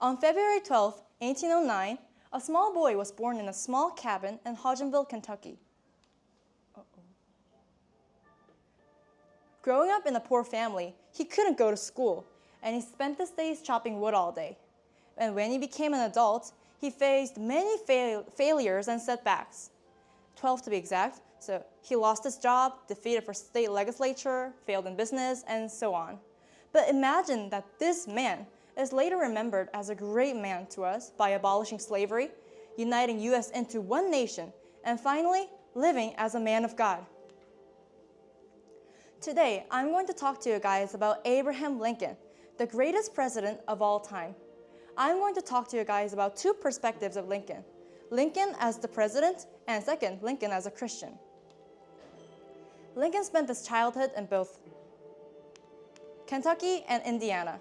On February 12, 1809, a small boy was born in a small cabin in Hodgenville, Kentucky. Growing up in a poor family, he couldn't go to school, and he spent his days chopping wood all day. And when he became an adult, he faced many failures and setbacks. 12 to be exact. So he lost his job, defeated for state legislature, failed in business, and so on. But imagine that this man is later remembered as a great man to us by abolishing slavery, uniting U.S. into one nation, and finally living as a man of God. Today, I'm going to talk to you guys about Abraham Lincoln, the greatest president of all time. I'm going to talk to you guys about two perspectives of Lincoln. Lincoln as the president, and second, Lincoln as a Christian. Lincoln spent his childhood in both Kentucky and Indiana.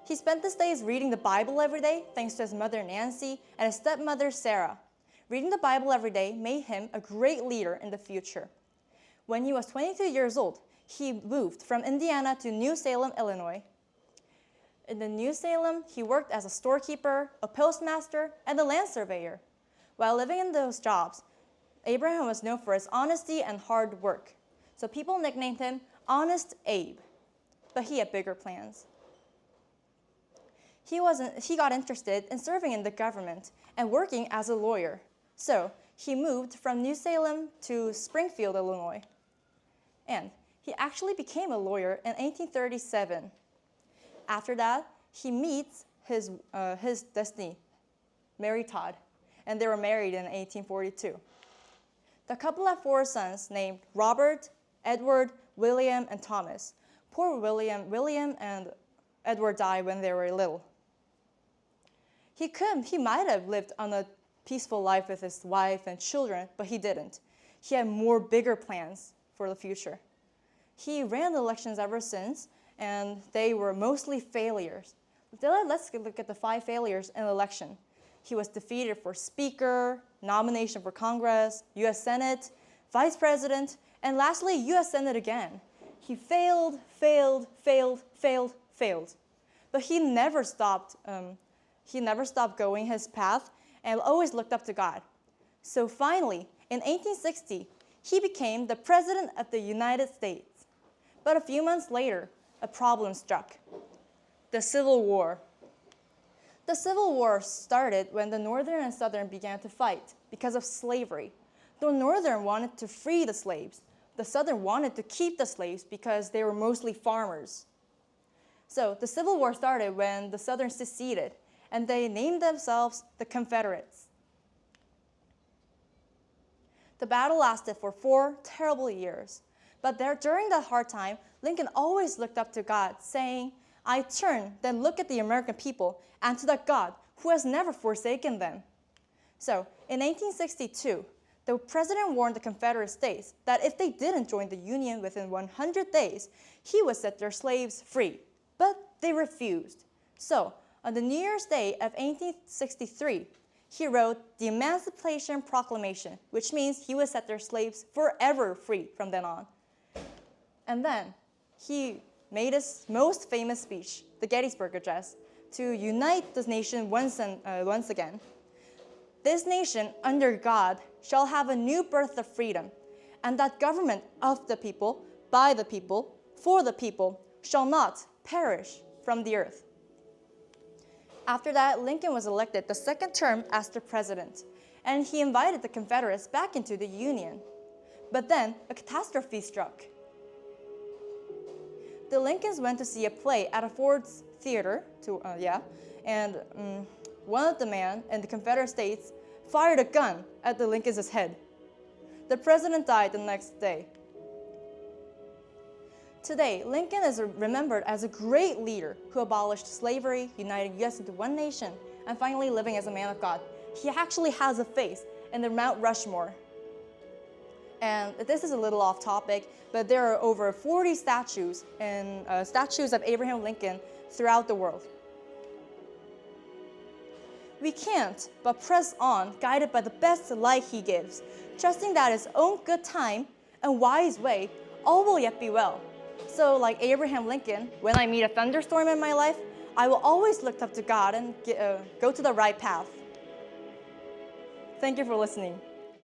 He spent his days reading the Bible every day thanks to his mother Nancy and his stepmother Sarah. Reading the Bible every day made him a great leader in the future. When he was 22 years old, he moved from Indiana to New Salem, Illinois. In the New Salem, he worked as a storekeeper, a postmaster, and a land surveyor. While living in those jobs, Abraham was known for his honesty and hard work. So people nicknamed him Honest Abe. But he had bigger plans. He got interested in serving in the government and working as a lawyer. So he moved from New Salem to Springfield, Illinois. And he actually became a lawyer in 1837. After that, he meets his destiny, Mary Todd, and they were married in 1842. The couple had 4 sons named Robert, Edward, William, and Thomas. Poor William and Edward died when they were little. He might have lived on a peaceful life with his wife and children, but he didn't. He had bigger plans for the future. He ran elections ever since, and they were mostly failures. Let's look at the 5 failures in the election. He was defeated for Speaker, nomination for Congress, U.S. Senate, Vice President, and lastly, U.S. Senate again. He failed. But he never stopped going his path and always looked up to God. So finally, in 1860, he became the President of the United States. But a few months later, a problem struck: the Civil War. The Civil War started when the Northern and Southern began to fight because of slavery. The Northern wanted to free the slaves. The Southern wanted to keep the slaves because they were mostly farmers. So the Civil War started when the Southern seceded, and they named themselves the Confederates. The battle lasted for 4 terrible years. But during that hard time, Lincoln always looked up to God, saying, "I turn, then look at the American people and to that God who has never forsaken them." So in 1862, the president warned the Confederate States that if they didn't join the Union within 100 days, he would set their slaves free. But they refused. So on the New Year's Day of 1863, he wrote the Emancipation Proclamation, which means he would set their slaves forever free from then on. And then he made his most famous speech, the Gettysburg Address, to unite this nation once again. "This nation, under God, shall have a new birth of freedom, and that government of the people, by the people, for the people, shall not perish from the earth." After that, Lincoln was elected the 2nd term as the president, and he invited the Confederates back into the Union. But then a catastrophe struck. The Lincolns went to see a play at a Ford's Theater, and one of the men in the Confederate States fired a gun at the Lincolns' head. The president died the next day. Today, Lincoln is remembered as a great leader who abolished slavery, uniting U.S. into one nation, and finally living as a man of God. He actually has a face in the Mount Rushmore. And this is a little off topic, but there are over 40 statues of Abraham Lincoln throughout the world. We can't but press on, guided by the best light he gives, trusting that his own good time and wise way all will yet be well. So like Abraham Lincoln, when I meet a thunderstorm in my life, I will always look up to God and go to the right path. Thank you for listening.